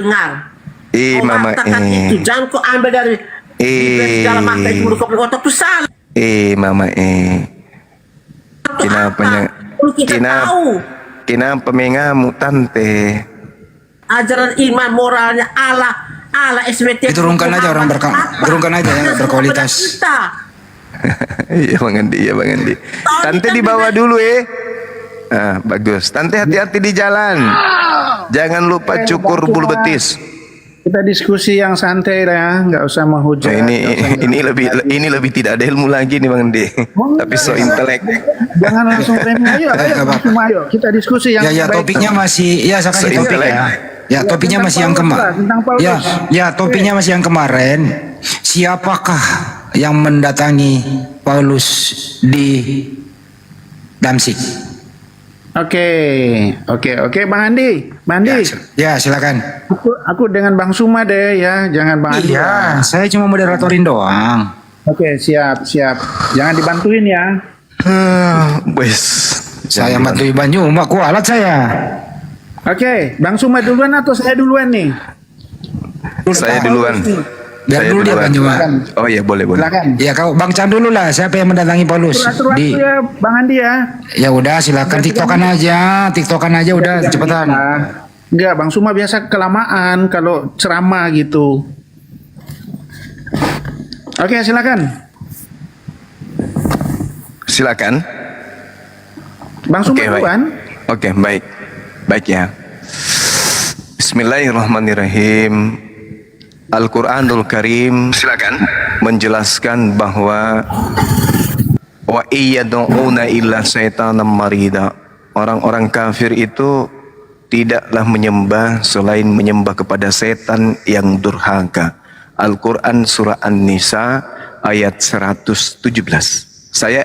dengar. Kau mama katakan itu, jangan kau ambil dari segala mata itu menurut kau otak itu salah. mama kenapanya Perlu kita tahu kenapa mengamuk tante? ajaran iman moralnya Allah SBT. Diturunkan aja turunkan aja yang berkualitas. Iya Bang Andi. Tante dibawa dulu bagus. Tante hati-hati di jalan. Jangan lupa cukur bulu betis. Kita diskusi yang santai lah ya, nggak usah menghujat. Ini lebih tidak ada ilmu lagi nih Bang Andi. Tapi so intelek. Jangan langsung ayo kita diskusi yang ya topiknya masih so intelek. Ya topiknya masih yang kemarin. Ya topiknya masih yang kemarin. Siapakah yang mendatangi Paulus di Damsik? Oke, Bang Andi. Ya, silakan. Aku dengan Bang Suma deh ya, jangan Bang Andi. Iya, saya cuma moderatorin doang. Oke, siap. Jangan dibantuin ya. Wes. Saya bantuin Banyu, mak kualat saya. Oke, Bang Suma duluan atau saya duluan nih? Saya duluan. Biar dulu dia Banyu. Oh iya boleh. Silakan. Ya kau Bang Chan dulu lah, siapa yang mendatangi Paulus? Di ya, Bang Andi ya. Ya udah silakan tiktokan aja udah cepetan. Enggak, Bang Suma biasa kelamaan kalau ceramah gitu. Oke, silakan. Bang Suma duluan. Oke, baik ya. Bismillahirrahmanirrahim. Al-Quranul Karim menjelaskan bahwa wa iyad'una illa syaitanan marida. Orang-orang kafir itu tidaklah menyembah selain menyembah kepada setan yang durhaka. Al-Quran surah An-Nisa ayat 117. Saya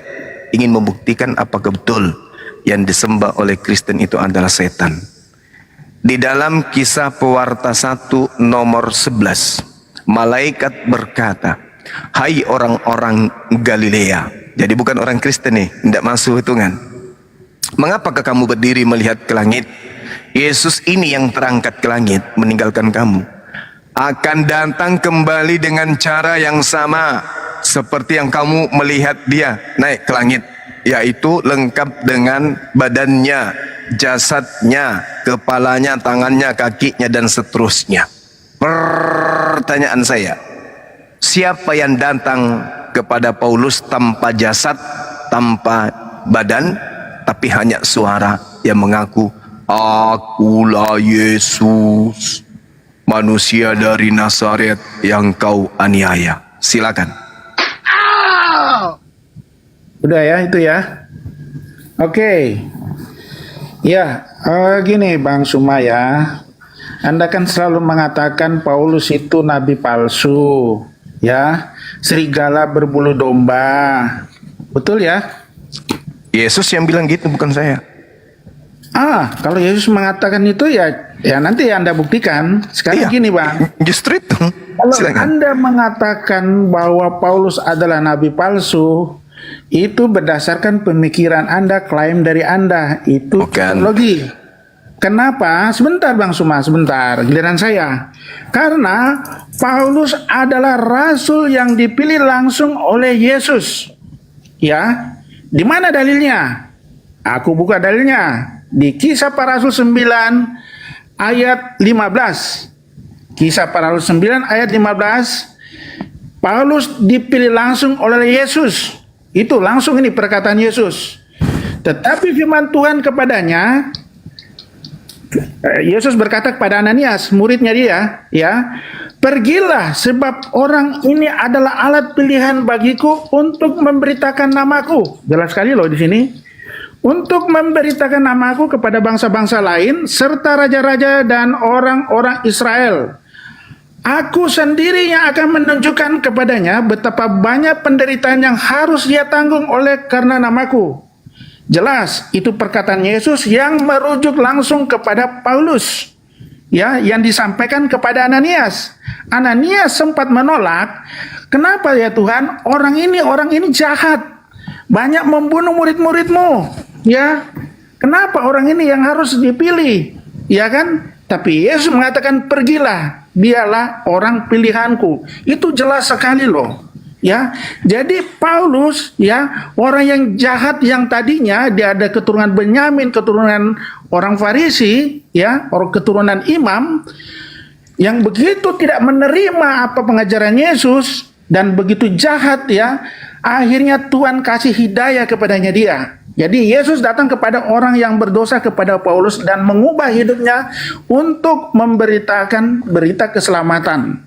ingin membuktikan apakah betul yang disembah oleh Kristen itu adalah setan. Di dalam kisah pewarta 1 nomor 11, malaikat berkata, hai orang-orang Galilea. Jadi bukan orang Kristen nih, tidak masuk hitungan. Mengapakah kamu berdiri melihat ke langit? Yesus ini yang terangkat ke langit meninggalkan kamu akan datang kembali dengan cara yang sama seperti yang kamu melihat dia naik ke langit, yaitu lengkap dengan badannya, jasadnya, kepalanya, tangannya, kakinya, dan seterusnya. Pertanyaan saya, siapa yang datang kepada Paulus tanpa jasad, tanpa badan, tapi hanya suara yang mengaku, akulah Yesus, manusia dari Nazaret yang kau aniaya? Silakan. Udah ya itu ya. Oke. Ya, gini Bang Suma ya. Anda kan selalu mengatakan Paulus itu nabi palsu, ya. Serigala berbulu domba. Betul ya? Yesus yang bilang gitu, bukan saya. Kalau Yesus mengatakan itu ya nanti Anda buktikan. Sekarang gini Bang. Justru itu. Kalau Silakan. Anda mengatakan bahwa Paulus adalah nabi palsu, itu berdasarkan pemikiran Anda, klaim dari Anda. Itu teologi. Kenapa? Sebentar Bang Suma, sebentar. Giliran saya. Karena Paulus adalah rasul yang dipilih langsung oleh Yesus. Ya. Di mana dalilnya? Aku buka dalilnya. Di Kisah Para Rasul 9 ayat 15. Kisah Para Rasul 9 ayat 15. Paulus dipilih langsung oleh Yesus. Itu langsung ini perkataan Yesus. Tetapi firman Tuhan kepadanya, Yesus berkata kepada Ananias, muridnya dia, ya, pergilah sebab orang ini adalah alat pilihan bagiku untuk memberitakan namaku. Jelas sekali loh di sini. Untuk memberitakan namaku kepada bangsa-bangsa lain serta raja-raja dan orang-orang Israel. Aku sendiri yang akan menunjukkan kepadanya betapa banyak penderitaan yang harus dia tanggung oleh karena namaku. Jelas, itu perkataan Yesus yang merujuk langsung kepada Paulus. Ya, yang disampaikan kepada Ananias. Ananias sempat menolak. Kenapa ya Tuhan? Orang ini jahat. Banyak membunuh murid-muridmu. Ya, kenapa orang ini yang harus dipilih? Ya kan? Tapi Yesus mengatakan pergilah, dialah orang pilihanku. Itu jelas sekali loh. Ya, jadi Paulus ya orang yang jahat yang tadinya dia ada keturunan Benyamin, keturunan orang Farisi, ya orang keturunan imam, yang begitu tidak menerima apa pengajaran Yesus dan begitu jahat ya, akhirnya Tuhan kasih hidayah kepadanya dia. Jadi Yesus datang kepada orang yang berdosa kepada Paulus dan mengubah hidupnya untuk memberitakan berita keselamatan.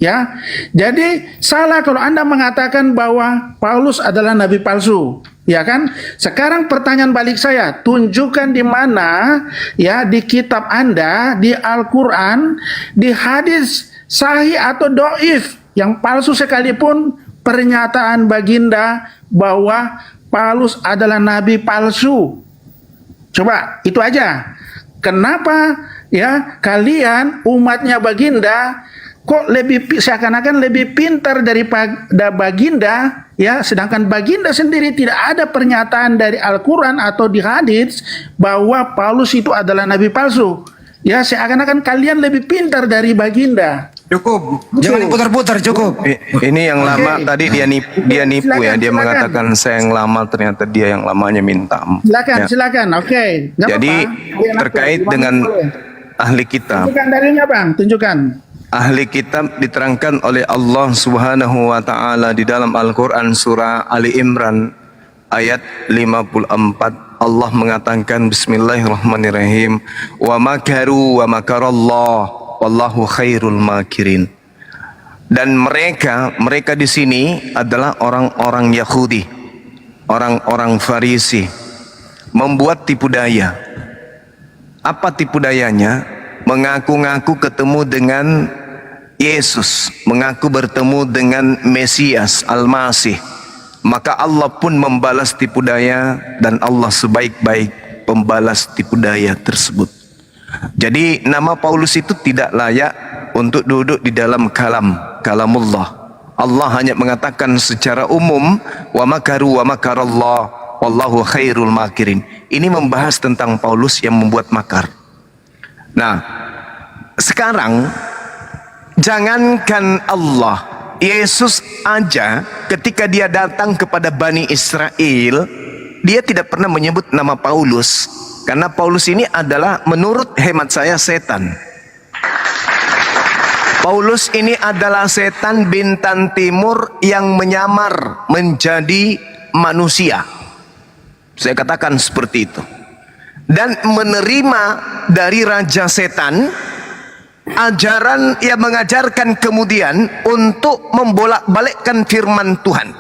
Ya, jadi salah kalau Anda mengatakan bahwa Paulus adalah nabi palsu, ya kan? Sekarang pertanyaan balik saya, tunjukkan di mana ya di kitab Anda, di Al-Quran, di hadis sahih atau doif yang palsu sekalipun pernyataan baginda bahwa Paulus adalah nabi palsu. Coba itu aja. Kenapa ya kalian umatnya baginda kok lebih seakan-akan lebih pintar daripada baginda ya, sedangkan baginda sendiri tidak ada pernyataan dari Al-Quran atau di hadis bahwa Paulus itu adalah nabi palsu ya, seakan-akan kalian lebih pintar dari baginda. Cukup. Jangan diputar-putar, cukup. Ini yang lama tadi dia nipu ya, dia Silakan. mengatakan saya yang lama, ternyata dia yang lamanya minta. Ya. Silakan. Oke. Nggak Jadi apa-apa. terkait Gimana dengan boleh? ahli kitab. Tunjukkan dalilnya Bang, tunjukkan. Ahli kitab diterangkan oleh Allah Subhanahu wa taala di dalam Al-Qur'an surah Ali Imran ayat 54. Allah mengatakan bismillahirrahmanirrahim, wa makaru wa makarallah wallahu khairul makirin. Dan mereka di sini adalah orang-orang Yahudi, orang-orang Farisi, membuat tipu daya. Apa tipu dayanya? Mengaku-ngaku ketemu dengan Yesus, mengaku bertemu dengan Mesias Al-Masih. Maka Allah pun membalas tipu daya, dan Allah sebaik-baik pembalas tipu daya tersebut. Jadi nama Paulus itu tidak layak untuk duduk di dalam kalamullah. Allah hanya mengatakan secara umum, wa makaru wa makarallah wallahu khairul makirin. Ini membahas tentang Paulus yang membuat makar. Nah, sekarang jangankan Allah, Yesus aja ketika dia datang kepada Bani Israel, dia tidak pernah menyebut nama Paulus, karena Paulus ini adalah menurut hemat saya setan. Paulus ini adalah setan bintang timur yang menyamar menjadi manusia. Saya katakan seperti itu. Dan menerima dari raja setan ajaran yang mengajarkan kemudian untuk membolak-balikkan firman Tuhan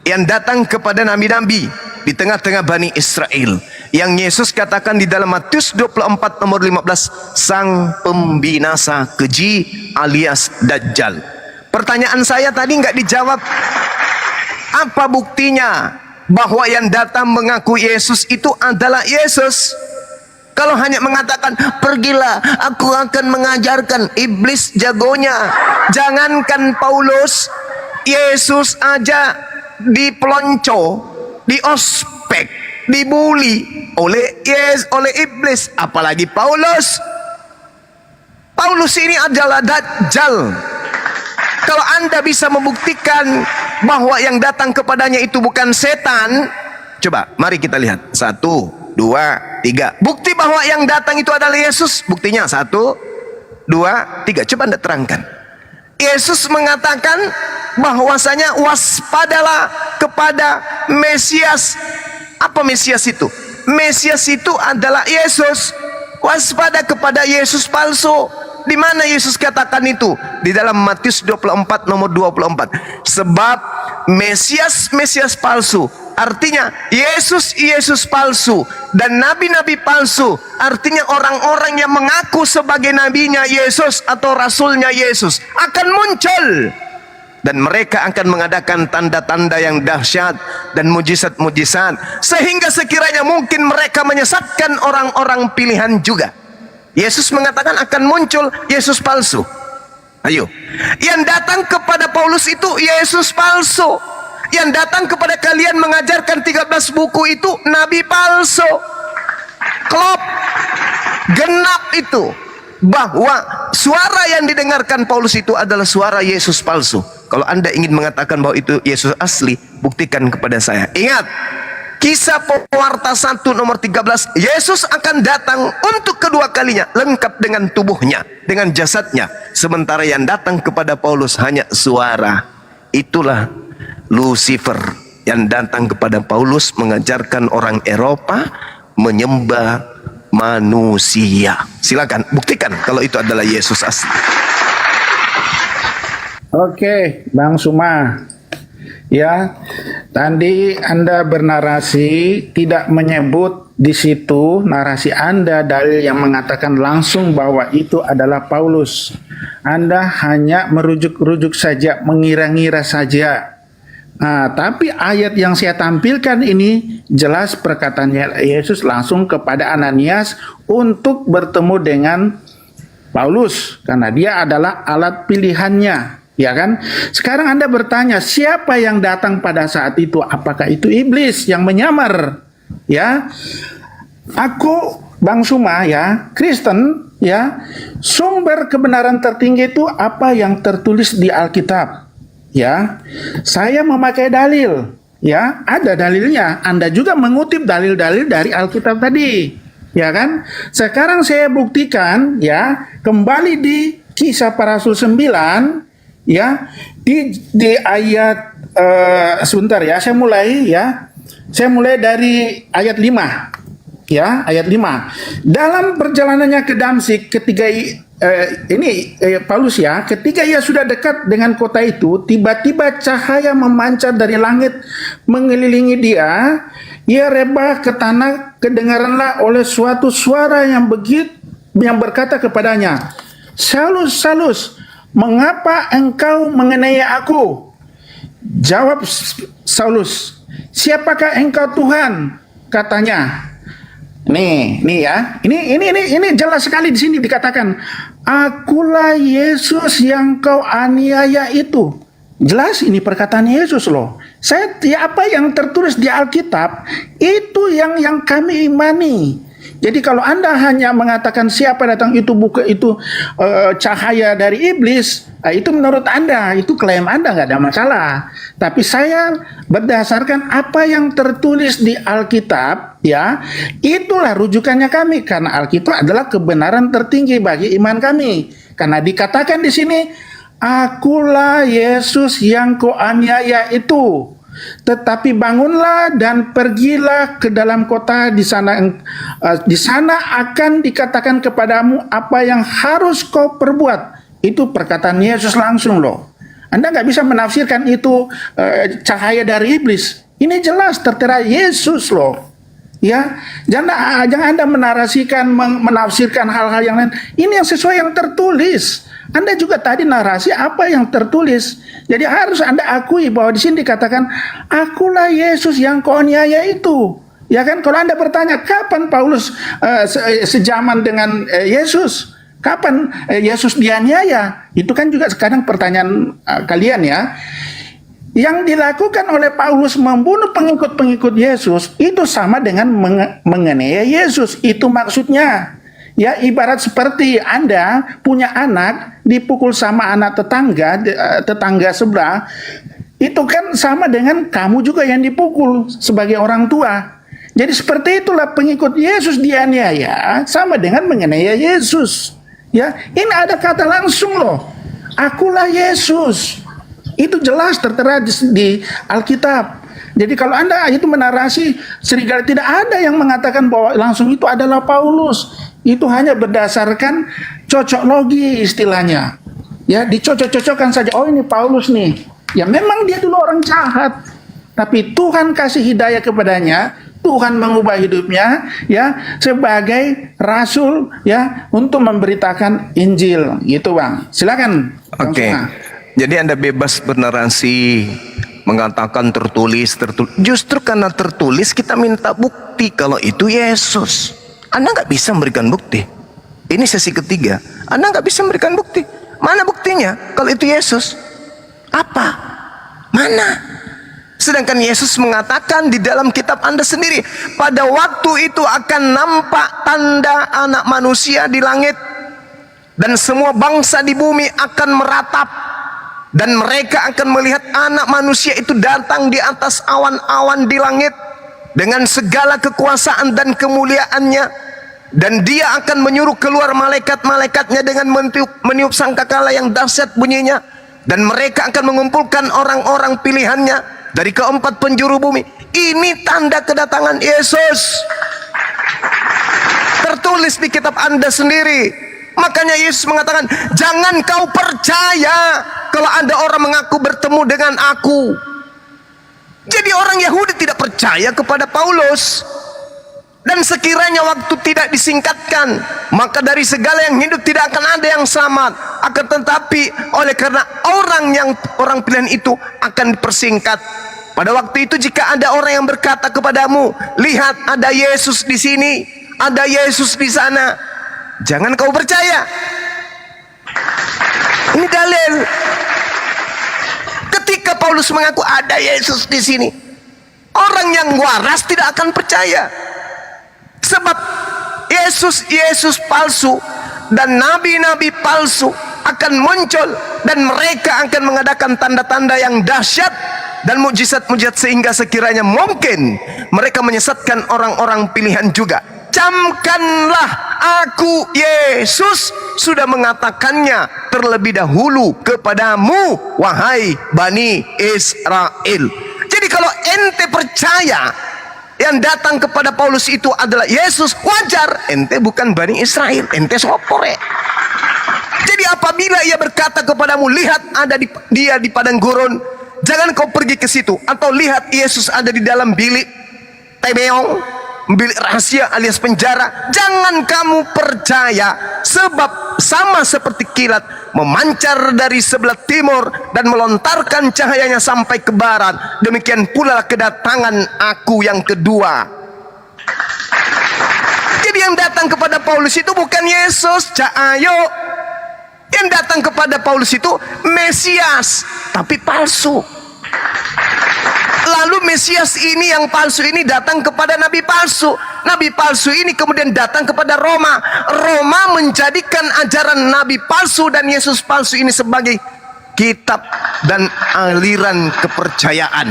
yang datang kepada nabi-nabi di tengah-tengah Bani Israel, yang Yesus katakan di dalam Matius 24 nomor 15, sang pembinasa keji alias Dajjal. Pertanyaan saya tadi nggak dijawab. Apa buktinya bahwa yang datang mengaku Yesus itu adalah Yesus? Kalau hanya mengatakan pergilah, aku akan mengajarkan, iblis jagonya. Jangankan Paulus, Yesus aja dipelonco, diospek, dibuli oleh iblis, apalagi Paulus. Paulus ini adalah Dajjal. Kalau Anda bisa membuktikan bahwa yang datang kepadanya itu bukan setan, coba mari kita lihat. 1, 2, 3. Bukti bahwa yang datang itu adalah Yesus. Buktinya 1, 2, 3. Coba Anda terangkan. Yesus mengatakan bahwasanya waspadalah kepada Mesias. Apa Mesias itu? Mesias itu adalah Yesus. Waspada kepada Yesus palsu. Di mana Yesus katakan itu? Di dalam Matius 24 nomor 24. Sebab Mesias palsu, artinya Yesus palsu, dan nabi-nabi palsu, artinya orang-orang yang mengaku sebagai nabinya Yesus atau rasulnya Yesus akan muncul, dan mereka akan mengadakan tanda-tanda yang dahsyat dan mujizat-mujizat, sehingga sekiranya mungkin mereka menyesatkan orang-orang pilihan juga. Yesus mengatakan akan muncul Yesus palsu. Ayo, yang datang kepada Paulus itu Yesus palsu. Yang datang kepada kalian mengajarkan 13 buku itu nabi palsu. Klop, genap itu. bahwa suara yang didengarkan Paulus itu adalah suara Yesus palsu. Kalau Anda ingin mengatakan bahwa itu Yesus asli, buktikan kepada saya. Ingat, Kisah Pewarta 1 nomor 13, Yesus akan datang untuk kedua kalinya, lengkap dengan tubuhnya, dengan jasadnya. Sementara yang datang kepada Paulus hanya suara. Itulah Lucifer yang datang kepada Paulus, mengajarkan orang Eropa menyembah manusia. Silakan buktikan kalau itu adalah Yesus asli. Oke, Bang Suma. Ya, tadi Anda bernarasi tidak menyebut di situ narasi Anda dalil yang mengatakan langsung bahwa itu adalah Paulus. Anda hanya merujuk-rujuk saja, mengira-ngira saja. Nah, tapi ayat yang saya tampilkan ini jelas perkataan Yesus langsung kepada Ananias untuk bertemu dengan Paulus karena dia adalah alat pilihannya. Ya kan? Sekarang Anda bertanya, siapa yang datang pada saat itu? Apakah itu iblis yang menyamar? Ya. Aku Bang Suma ya, Kristen ya, sumber kebenaran tertinggi itu apa yang tertulis di Alkitab. Ya. Saya memakai dalil, ya, ada dalilnya. Anda juga mengutip dalil-dalil dari Alkitab tadi. Ya kan? Sekarang saya buktikan ya, kembali di Kisah Para Rasul 9 ya, di ayat sebentar ya, saya mulai dari ayat 5 ya, ayat 5. Dalam perjalanannya ke Damsyik ketika Paulus ya, ketika ia sudah dekat dengan kota itu, tiba-tiba cahaya memancar dari langit mengelilingi dia. Ia rebah ke tanah, kedengaranlah oleh suatu suara yang berkata kepadanya, Saulus, Saulus, mengapa engkau mengenai aku? Jawab Saulus, siapakah engkau Tuhan? Katanya. Nih ya. Ini jelas sekali di sini dikatakan, akulah Yesus yang kau aniaya itu. Jelas ini perkataan Yesus loh. Apa yang tertulis di Alkitab itu yang kami imani. Jadi kalau Anda hanya mengatakan siapa datang itu bukan itu cahaya dari iblis, itu menurut Anda, itu klaim Anda, nggak ada masalah. Tapi saya berdasarkan apa yang tertulis di Alkitab, ya, itulah rujukannya kami karena Alkitab adalah kebenaran tertinggi bagi iman kami. Karena dikatakan di sini, akulah Yesus yang kau aniaya itu. Tetapi bangunlah dan pergilah ke dalam kota, di sana akan dikatakan kepadamu apa yang harus kau perbuat. Itu perkataan Yesus langsung loh. Anda nggak bisa menafsirkan itu cahaya dari iblis. Ini jelas tertera Yesus loh. Ya, jangan Anda menafsirkan hal-hal yang lain. Ini yang sesuai yang tertulis. Anda juga tadi narasi apa yang tertulis. Jadi harus Anda akui bahwa di sini dikatakan, akulah Yesus yang kau aniaya itu. Ya kan, kalau Anda bertanya, kapan Paulus sejaman dengan Yesus? Kapan Yesus dianiaya? Itu kan juga sekarang pertanyaan kalian ya. Yang dilakukan oleh Paulus membunuh pengikut-pengikut Yesus itu sama dengan menganiaya Yesus. Itu maksudnya. Ya, ibarat seperti Anda punya anak dipukul sama anak tetangga sebelah, itu kan sama dengan kamu juga yang dipukul sebagai orang tua. Jadi seperti itulah pengikut Yesus dianiaya sama dengan menganiaya Yesus. Ya, ini ada kata langsung loh. Akulah Yesus. Itu jelas tertera di Alkitab. Jadi kalau Anda itu menarasi serigala, tidak ada yang mengatakan bahwa langsung itu adalah Paulus. Itu hanya berdasarkan cocok logi istilahnya. Ya, dicocok-cocokkan saja. Oh, ini Paulus nih. Ya memang dia dulu orang jahat. Tapi Tuhan kasih hidayah kepadanya. Tuhan mengubah hidupnya ya sebagai rasul ya untuk memberitakan Injil. Gitu, Bang. Silakan. Oke. Jadi Anda bebas bernarasi, mengatakan tertulis. Justru karena tertulis kita minta bukti kalau itu Yesus. Anda nggak bisa memberikan bukti. Ini sesi ketiga. Anda nggak bisa memberikan bukti. Mana buktinya kalau itu Yesus? Apa? Mana? Sedangkan Yesus mengatakan di dalam kitab Anda sendiri, pada waktu itu akan nampak tanda anak manusia di langit. dan semua bangsa di bumi akan meratap, dan mereka akan melihat Anak Manusia itu datang di atas awan-awan di langit dengan segala kekuasaan dan kemuliaannya, dan Dia akan menyuruh keluar malaikat-malaikatnya dengan meniup sangkakala yang dahsyat bunyinya, dan mereka akan mengumpulkan orang-orang pilihannya dari keempat penjuru bumi. Ini tanda kedatangan Yesus, tertulis di kitab Anda sendiri. Makanya Yesus mengatakan, jangan kau percaya kalau ada orang mengaku bertemu dengan aku. Jadi orang Yahudi tidak percaya kepada Paulus. Dan sekiranya waktu tidak disingkatkan, maka dari segala yang hidup tidak akan ada yang selamat. Akan tetapi oleh karena orang pilihan itu akan dipersingkat. Pada waktu itu jika ada orang yang berkata kepadamu, lihat ada Yesus di sini, ada Yesus di sana, jangan kau percaya. Ini dalil. Ketika Paulus mengaku ada Yesus di sini, orang yang waras tidak akan percaya. Sebab Yesus palsu dan nabi-nabi palsu akan muncul, dan mereka akan mengadakan tanda-tanda yang dahsyat dan mujizat-mujizat sehingga sekiranya mungkin mereka menyesatkan orang-orang pilihan juga. Camkanlah, aku Yesus sudah mengatakannya terlebih dahulu kepadamu, wahai Bani Israel. Jadi kalau ente percaya yang datang kepada Paulus itu adalah Yesus, wajar. Ente bukan Bani Israel, ente sopore. Jadi apabila ia berkata kepadamu, lihat ada dia di padang gurun, jangan kau pergi ke situ. Atau lihat Yesus ada di dalam bilik tebeong, bilik rahasia alias penjara, jangan kamu percaya. Sebab sama seperti kilat memancar dari sebelah timur dan melontarkan cahayanya sampai ke barat, demikian pula kedatangan aku yang kedua. Jadi yang datang kepada Paulus itu bukan Yesus, Ayo. Yang datang kepada Paulus itu Mesias, tapi palsu. Lalu Mesias ini yang palsu ini datang kepada nabi palsu. Nabi palsu ini kemudian datang kepada Roma. Roma menjadikan ajaran nabi palsu dan Yesus palsu ini sebagai kitab dan aliran kepercayaan.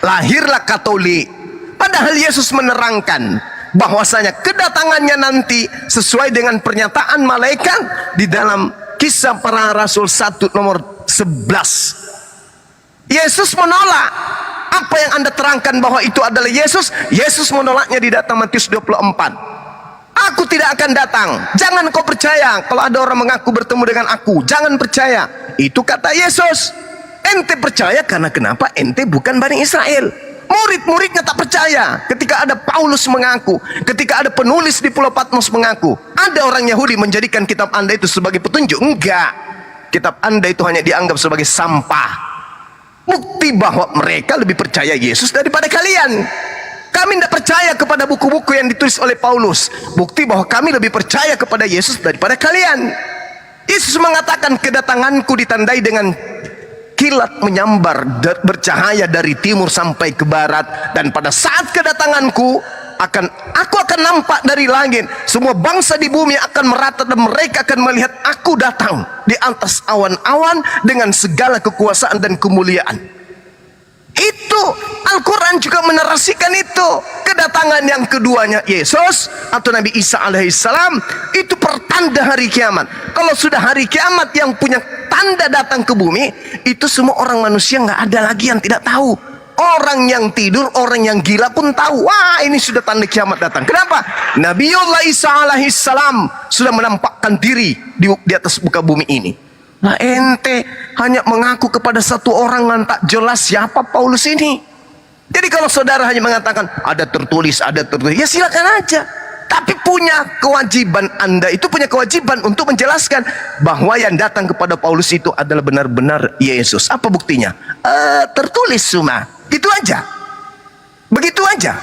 Lahirlah Katolik. Padahal Yesus menerangkan bahwasanya kedatangannya nanti sesuai dengan pernyataan malaikat di dalam Kisah Para Rasul 1 nomor 11. Yesus menolak apa yang Anda terangkan bahwa itu adalah Yesus. Yesus menolaknya di data Matius 24. Aku tidak akan datang, jangan kau percaya kalau ada orang mengaku bertemu dengan aku, jangan percaya. Itu kata Yesus. Ente percaya karena kenapa? Ente bukan Bani Israel. Murid-muridnya tak percaya ketika ada Paulus mengaku, ketika ada penulis di Pulau Patmos mengaku. Ada orang Yahudi menjadikan kitab Anda itu sebagai petunjuk. Enggak, kitab Anda itu hanya dianggap sebagai sampah. Bukti bahwa mereka lebih percaya Yesus daripada kalian. Kami tidak percaya kepada buku-buku yang ditulis oleh Paulus. Bukti bahwa kami lebih percaya kepada Yesus daripada kalian. Yesus mengatakan, kedatanganku ditandai dengan kilat menyambar bercahaya dari timur sampai ke barat, dan pada saat kedatanganku aku akan nampak dari langit, semua bangsa di bumi akan merata dan mereka akan melihat aku datang di atas awan-awan dengan segala kekuasaan dan kemuliaan. Itu Al-Quran juga menarasikan itu. Kedatangan yang keduanya Yesus atau Nabi Isa alaihissalam itu pertanda hari kiamat. Kalau sudah hari kiamat yang punya tanda datang ke bumi, itu semua orang manusia nggak ada lagi yang tidak tahu. Orang yang tidur, orang yang gila pun tahu. Wah, ini sudah tanda kiamat datang. Kenapa? Nabiullah Isa alaihissalam sudah menampakkan diri di atas muka bumi ini. Nah, ente hanya mengaku kepada satu orang yang tak jelas siapa Paulus ini. Jadi kalau saudara hanya mengatakan ada tertulis, ya silakan aja. Tapi punya kewajiban, Anda itu punya kewajiban untuk menjelaskan bahwa yang datang kepada Paulus itu adalah benar-benar Yesus. Apa buktinya? Tertulis semua. Gitu aja. Begitu aja.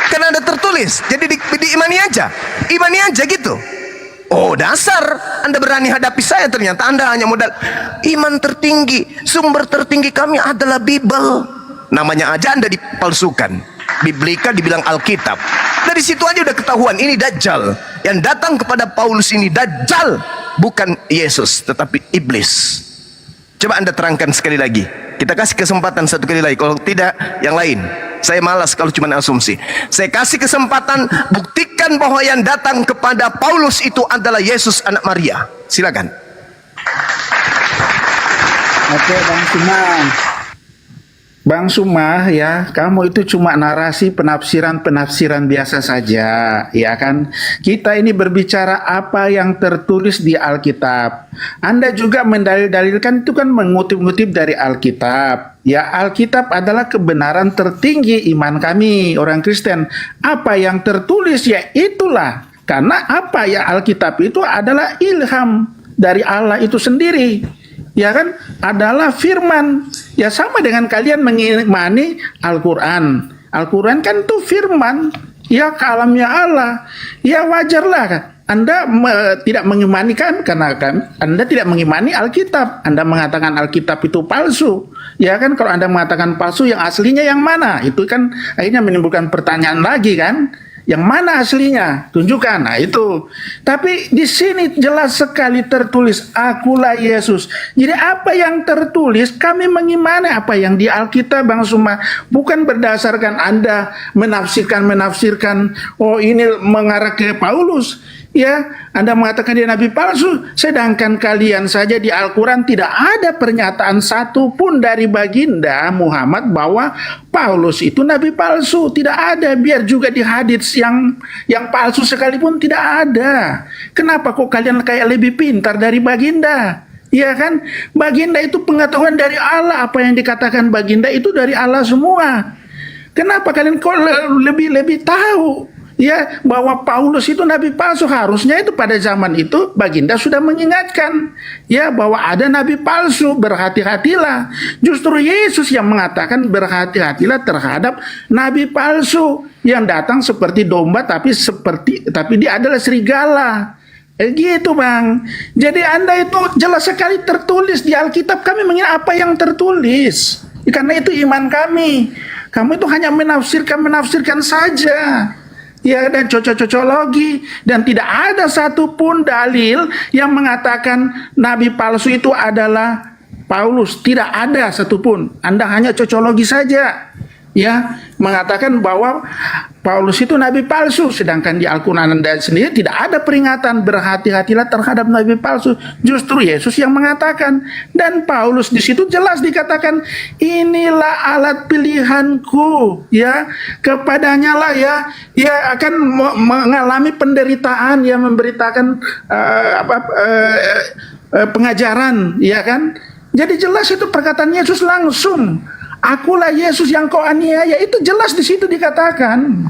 Karena ada tertulis, jadi diimani aja. Imani aja gitu. Oh, dasar Anda berani hadapi saya, ternyata Anda hanya modal iman tertinggi. Sumber tertinggi kami adalah Bible. Namanya aja Anda dipalsukan. Biblika dibilang Alkitab. Dari situ aja udah ketahuan ini Dajjal. Yang datang kepada Paulus ini Dajjal. bukan Yesus, tetapi iblis. Coba Anda terangkan sekali lagi. Kita kasih kesempatan satu kali lagi. Kalau tidak, yang lain. Saya malas kalau cuma asumsi. Saya kasih kesempatan, buktikan bahwa yang datang kepada Paulus itu adalah Yesus anak Maria. Silakan. Oke, Bang Sumah. Bang Sumah, ya, kamu itu cuma narasi penafsiran-penafsiran biasa saja, ya kan? Kita ini berbicara apa yang tertulis di Alkitab. Anda juga mendalil-dalilkan itu kan mengutip-ngutip dari Alkitab. Ya, Alkitab adalah kebenaran tertinggi iman kami, orang Kristen. Apa yang tertulis, ya itulah. Karena apa ya, Alkitab itu adalah ilham dari Allah itu sendiri. Ya kan, adalah firman. Ya sama dengan kalian mengimani Al-Quran. Al-Quran kan itu firman, ya kalamnya Allah. Ya wajarlah kan Anda tidak mengimani kan, karena kan Anda tidak mengimani Alkitab. Anda mengatakan Alkitab itu palsu. Ya kan, kalau Anda mengatakan palsu, yang aslinya yang mana? Itu kan akhirnya menimbulkan pertanyaan lagi kan. Yang mana aslinya? Tunjukkan. Nah itu. Tapi di sini jelas sekali tertulis, akulah Yesus. Jadi apa yang tertulis, kami mengimani apa yang di Alkitab, Bang Suma. Bukan berdasarkan Anda menafsirkan, oh ini mengarah ke Paulus. Ya, Anda mengatakan dia nabi palsu, sedangkan kalian saja di Al-Quran tidak ada pernyataan satu pun dari baginda Muhammad bahwa Paulus itu nabi palsu. Tidak ada, biar juga di hadits yang palsu sekalipun tidak ada. Kenapa kok kalian kayak lebih pintar dari baginda? Ya kan, baginda itu pengetahuan dari Allah. Apa yang dikatakan baginda itu dari Allah semua. Kenapa kalian kok lebih tahu? Ya, bahwa Paulus itu nabi palsu. Harusnya itu pada zaman itu baginda sudah mengingatkan, ya, bahwa ada nabi palsu, berhati-hatilah. Justru Yesus yang mengatakan berhati-hatilah terhadap nabi palsu yang datang seperti domba tapi dia adalah serigala. Gitu Bang. Jadi Anda itu jelas sekali tertulis di Alkitab. Kami mengira apa yang tertulis, karena itu iman kami. Kamu itu hanya menafsirkan saja. Ya, dan cocok-cocologi, dan tidak ada satupun dalil yang mengatakan nabi palsu itu adalah Paulus. Tidak ada satupun. Anda hanya cocologi saja, ya, mengatakan bahwa Paulus itu nabi palsu, sedangkan di Al-Quran Anda sendiri tidak ada peringatan berhati-hatilah terhadap nabi palsu. Justru Yesus yang mengatakan, dan Paulus di situ jelas dikatakan, inilah alat pilihanku, ya, kepadanya lah ya akan mengalami penderitaan, yang memberitakan pengajaran, ya kan. Jadi jelas itu perkataan Yesus langsung. Akulah Yesus yang kau aniaya, itu jelas di situ dikatakan.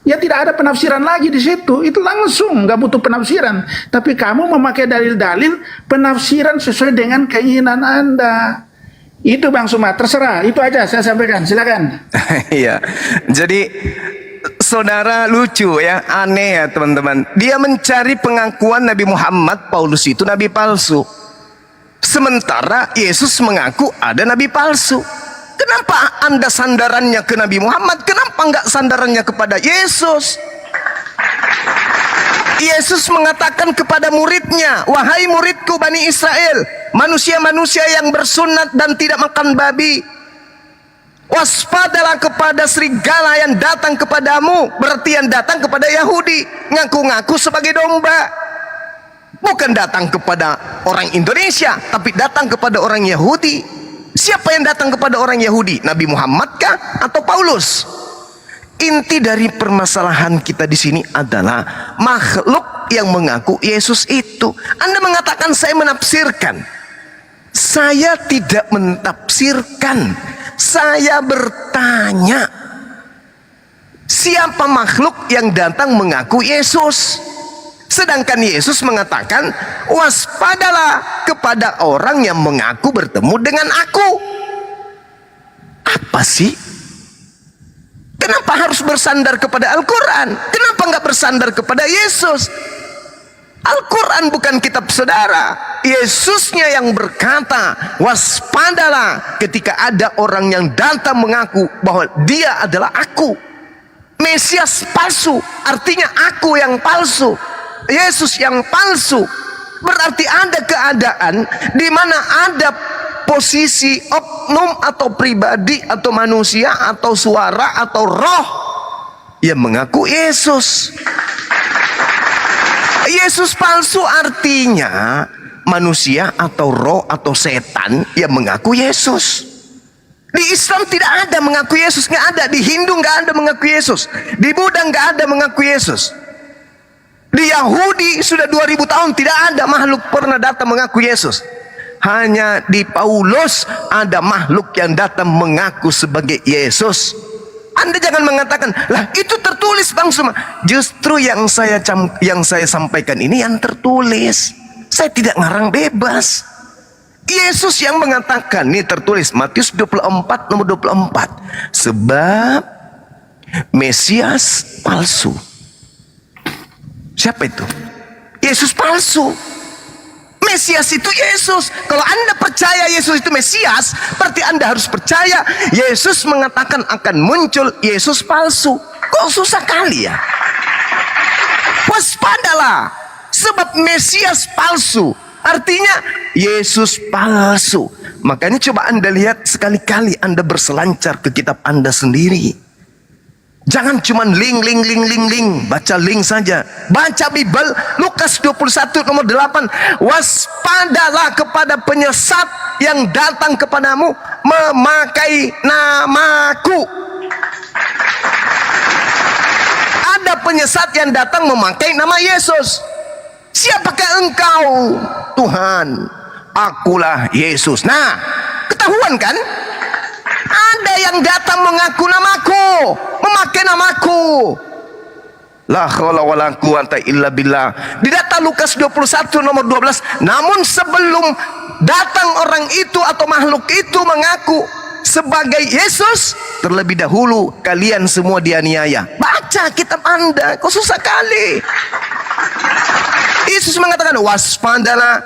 Ya tidak ada penafsiran lagi di situ, itu langsung, nggak butuh penafsiran. Tapi kamu memakai dalil-dalil penafsiran sesuai dengan keinginan Anda. Itu Bang Suma, terserah, itu aja saya sampaikan, silakan. Iya, jadi saudara lucu ya, aneh ya teman-teman. Dia mencari pengakuan Nabi Muhammad, Paulus itu nabi palsu. Sementara Yesus mengaku ada nabi palsu. Kenapa Anda sandarannya ke Nabi Muhammad? Kenapa enggak sandarannya kepada Yesus? Yesus mengatakan kepada muridnya, wahai muridku Bani Israel, manusia-manusia yang bersunat dan tidak makan babi, waspadalah kepada serigala yang datang kepadamu. Berarti yang datang kepada Yahudi, ngaku-ngaku sebagai domba. Bukan datang kepada orang Indonesia, tapi datang kepada orang Yahudi. Siapa yang datang kepada orang Yahudi? Nabi Muhammad kah atau Paulus? Inti dari permasalahan kita di sini adalah makhluk yang mengaku Yesus itu. Anda mengatakan saya menafsirkan. Saya tidak menafsirkan. Saya bertanya, siapa makhluk yang datang mengaku Yesus? Sedangkan Yesus mengatakan, waspadalah kepada orang yang mengaku bertemu dengan aku. Apa sih? Kenapa harus bersandar kepada Al-Quran? Kenapa nggak bersandar kepada Yesus? Al-Quran bukan kitab saudara. Yesusnya yang berkata, waspadalah ketika ada orang yang datang mengaku bahwa dia adalah aku. Mesias palsu, artinya aku yang palsu. Yesus yang palsu. Berarti ada keadaan di mana ada posisi oknum atau pribadi atau manusia atau suara atau roh yang mengaku Yesus. Yesus palsu artinya manusia atau roh atau setan yang mengaku Yesus. Di Islam tidak ada mengaku Yesus, nggak ada. Di Hindu nggak ada mengaku Yesus. Di Buddha nggak ada mengaku Yesus. Di Yahudi sudah 2000 tahun tidak ada makhluk pernah datang mengaku Yesus. Hanya di Paulus ada makhluk yang datang mengaku sebagai Yesus. Anda jangan mengatakan, lah itu tertulis Bang Suma. Justru yang saya sampaikan ini yang tertulis. Saya tidak ngarang bebas. Yesus yang mengatakan, ini tertulis Matius 24 nomor 24. Sebab Mesias palsu. Siapa itu? Yesus palsu. Mesias itu Yesus. Kalau Anda percaya Yesus itu Mesias, berarti Anda harus percaya Yesus mengatakan akan muncul Yesus palsu. Kok susah kali ya? Waspadalah, sebab Mesias palsu. Artinya Yesus palsu. Makanya coba Anda lihat sekali-kali Anda berselancar ke kitab Anda sendiri. Jangan cuma link. Baca link saja. Baca Bible. Lukas 21 nomor 8. Waspadalah kepada penyesat yang datang kepadamu memakai namaku. Ada penyesat yang datang memakai nama Yesus. Siapakah engkau? Tuhan, akulah Yesus. Nah, ketahuan kan? Ada yang datang mengaku namaku, memakai namaku. La haula wala quwata illa billah. Di data Lukas 21 nomor 12. Namun sebelum datang orang itu atau makhluk itu mengaku sebagai Yesus, terlebih dahulu kalian semua dianiaya. Baca kitab Anda, kok susah kali. Yesus mengatakan, waspadalah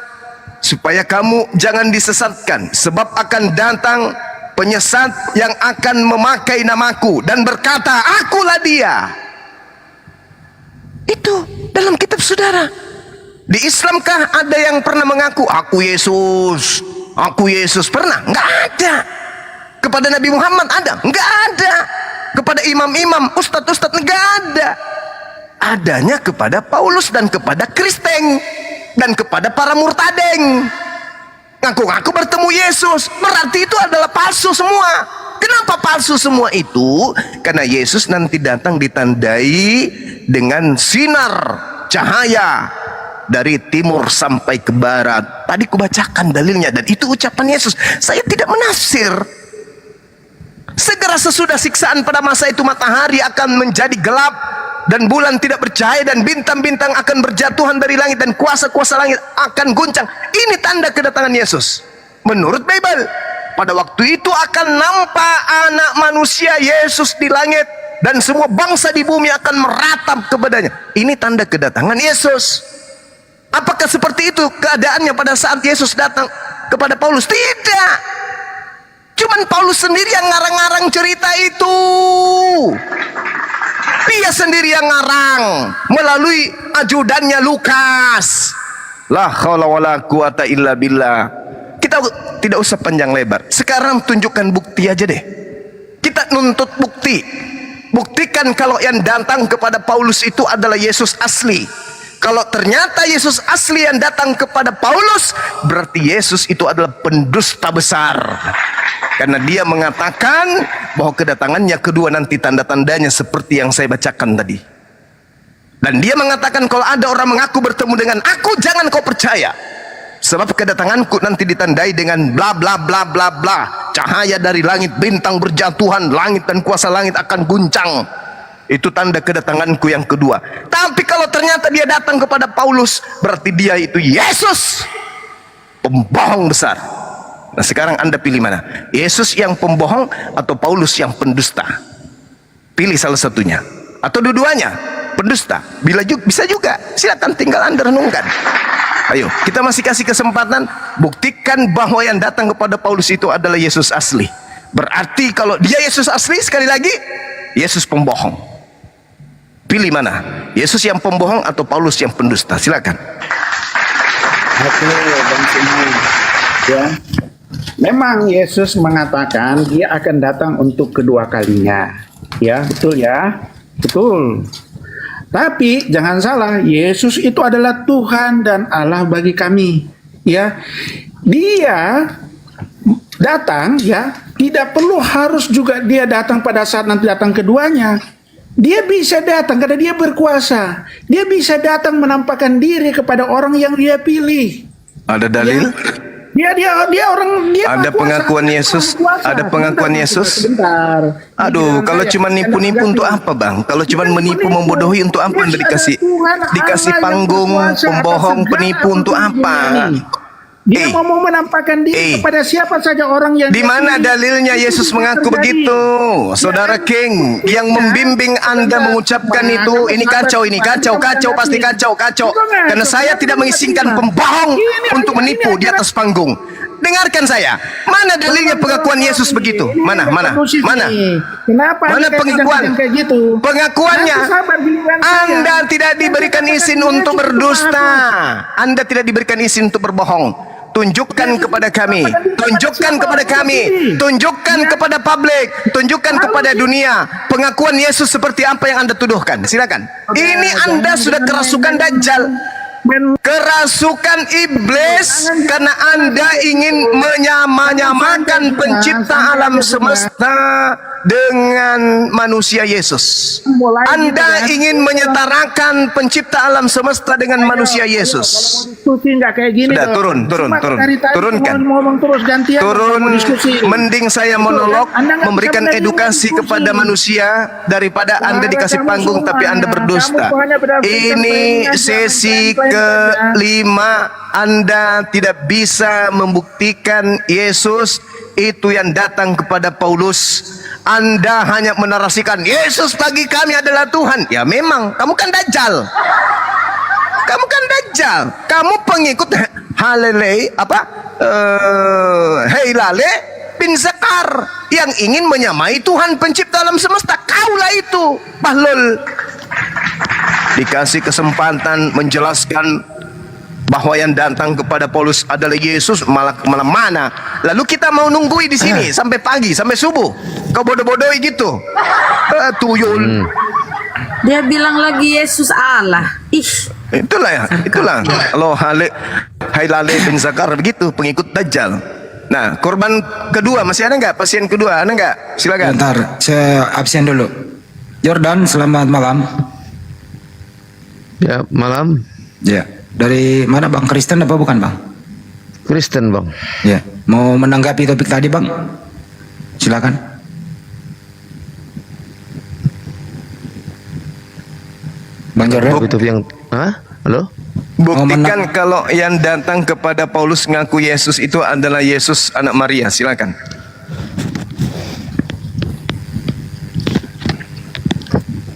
supaya kamu jangan disesatkan, sebab akan datang penyesat yang akan memakai namaku dan berkata, akulah dia. Itu dalam kitab saudara. Di Islamkah ada yang pernah mengaku aku Yesus? Aku Yesus pernah? Enggak ada. Kepada Nabi Muhammad ada? Enggak ada. Kepada imam-imam, ustadz-ustadz, enggak ada. Adanya kepada Paulus dan kepada Kristen dan kepada para murtadeng. Ngaku-ngaku bertemu Yesus, berarti itu adalah palsu semua. Kenapa palsu semua itu? Karena Yesus nanti datang ditandai dengan sinar cahaya dari timur sampai ke barat. Tadi kubacakan dalilnya dan itu ucapan Yesus. Saya tidak menafsir. Segera sesudah siksaan pada masa itu matahari akan menjadi gelap dan bulan tidak bercahaya dan bintang-bintang akan berjatuhan dari langit dan kuasa-kuasa langit akan guncang. Ini tanda kedatangan Yesus. Menurut Bible, pada waktu itu akan nampak anak manusia Yesus di langit dan semua bangsa di bumi akan meratap kepadanya. Ini tanda kedatangan Yesus. Apakah seperti itu keadaannya pada saat Yesus datang kepada Paulus? Tidak. Cuman Paulus sendiri yang ngarang-ngarang cerita itu. Dia sendiri yang ngarang melalui ajudannya Lukas. La haula wala quwata illa billah. Kita tidak usah panjang lebar. Sekarang tunjukkan bukti aja deh. Kita nuntut bukti. Buktikan kalau yang datang kepada Paulus itu adalah Yesus asli. Kalau ternyata Yesus asli yang datang kepada Paulus, berarti Yesus itu adalah pendusta besar. Karena dia mengatakan bahwa kedatangannya kedua nanti tanda-tandanya seperti yang saya bacakan tadi. Dan dia mengatakan kalau ada orang mengaku bertemu dengan aku, jangan kau percaya. Sebab kedatanganku nanti ditandai dengan bla bla bla bla bla. Cahaya dari langit, bintang berjatuhan, langit dan kuasa langit akan guncang. Itu tanda kedatanganku yang kedua. Tapi kalau ternyata dia datang kepada Paulus, berarti dia itu Yesus, pembohong besar. Nah sekarang Anda pilih mana? Yesus yang pembohong atau Paulus yang pendusta? Pilih salah satunya. Atau dua-duanya pendusta. Bisa juga. Silakan tinggal Anda renungkan. Ayo, kita masih kasih kesempatan. Buktikan bahwa yang datang kepada Paulus itu adalah Yesus asli. Berarti kalau dia Yesus asli, sekali lagi Yesus pembohong. Pilih mana? Yesus yang pembohong atau Paulus yang pendusta? Silakan. Oke, Bang Sini. Ya. Memang Yesus mengatakan dia akan datang untuk kedua kalinya. Ya, betul ya? Betul. Tapi jangan salah, Yesus itu adalah Tuhan dan Allah bagi kami. Ya. Dia datang ya, tidak perlu harus juga dia datang pada saat nanti datang keduanya. Dia bisa datang karena dia berkuasa. Dia bisa datang menampakkan diri kepada orang yang dia pilih. Ada dalil? Dia orang dia Ada maha kuasa. pengakuan Yesus? Maha kuasa. Ada pengakuan Sebentar, Yesus? Sebentar. Aduh, kalau cuma nipu-nipu untuk apa, Bang? Kalau cuma menipu, membodohi untuk apa Anda dikasih panggung, pembohong, penipu untuk apa? Dia mau menampakkan diri kepada siapa saja orang yang Di mana dalilnya Yesus mengaku begitu? Saudara King yang membimbing Anda mengucapkan itu, ini kacau, pasti kacau. Karena saya tidak mengizinkan pembohong untuk menipu di atas panggung. Dengarkan saya. Mana dalilnya pengakuan Yesus begitu? Mana? Kenapa Mana pengakuan? kayak gitu? Pengakuannya, Nanti sabar giliran saya. Anda tidak diberikan izin untuk berdusta. Anda tidak diberikan izin untuk berbohong. Tunjukkan kepada kami, tunjukkan kepada publik, tunjukkan kepada dunia pengakuan Yesus seperti apa yang Anda tuduhkan. Silakan. Ini Anda sudah kerasukan Dajjal, kerasukan iblis, karena Anda ingin menyamakan pencipta alam semesta dengan manusia Yesus. Anda ingin menyetarakan pencipta alam semesta dengan manusia Yesus. Diskusi nggak kayak gini. Sudah, dong. turun. Cuma dari tadi Turunkan. ngomong terus gantian. Turun, mau diskusi. mending saya monolog, Anda nggak memberikan bisa benar-benar edukasi diskusi. kepada manusia daripada Anda dikasih Kamu panggung semua, tapi Anda berdusta. kamu hanya berdasarkan Ini planning aja, sesi plan saja. kelima. Anda tidak bisa membuktikan Yesus itu yang datang kepada Paulus. Anda hanya menarasikan Yesus bagi kami adalah Tuhan. Ya memang, kamu kan Dajjal. Kamu pengikut Heilale bin Zakar yang ingin menyamai Tuhan pencipta alam semesta. Kaulah itu, Bahlul. Dikasih kesempatan menjelaskan bahwa yang datang kepada Paulus adalah Yesus, malah mana? Lalu kita mau nunggui di sini sampai pagi, sampai subuh. Kau bodoh-bodohi gitu. Tuyul. Dia bilang lagi Yesus Allah. Itulah. Kalau Hailale bin Zakar begitu, pengikut Dajjal. Nah, korban kedua masih ada nggak? Pasien kedua ada nggak? Silakan. Bentar, saya absen dulu. Jordan, selamat malam. Ya, malam. Ya, dari mana Bang? Kristen apa bukan Bang? Kristen, Bang. Ya, mau menanggapi topik tadi Bang? Silakan. Bang Jordan. Itu yang halo? Buktikan kalau yang datang kepada Paulus ngaku Yesus itu adalah Yesus anak Maria. Silakan.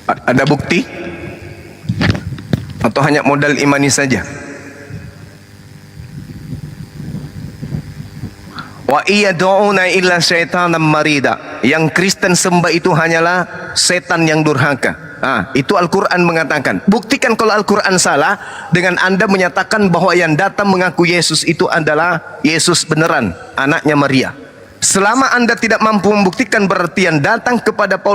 Ada bukti? Atau hanya modal imani saja? Wa iyad'una illa syaitanan marida. Yang Kristen sembah itu hanyalah setan yang durhaka. Itu Al-Quran mengatakan. Buktikan kalau Al-Quran salah dengan Anda menyatakan bahwa yang datang mengaku Yesus itu adalah Yesus beneran, anaknya Maria. Selama Anda tidak mampu membuktikan, berarti yang datang kepada Paulus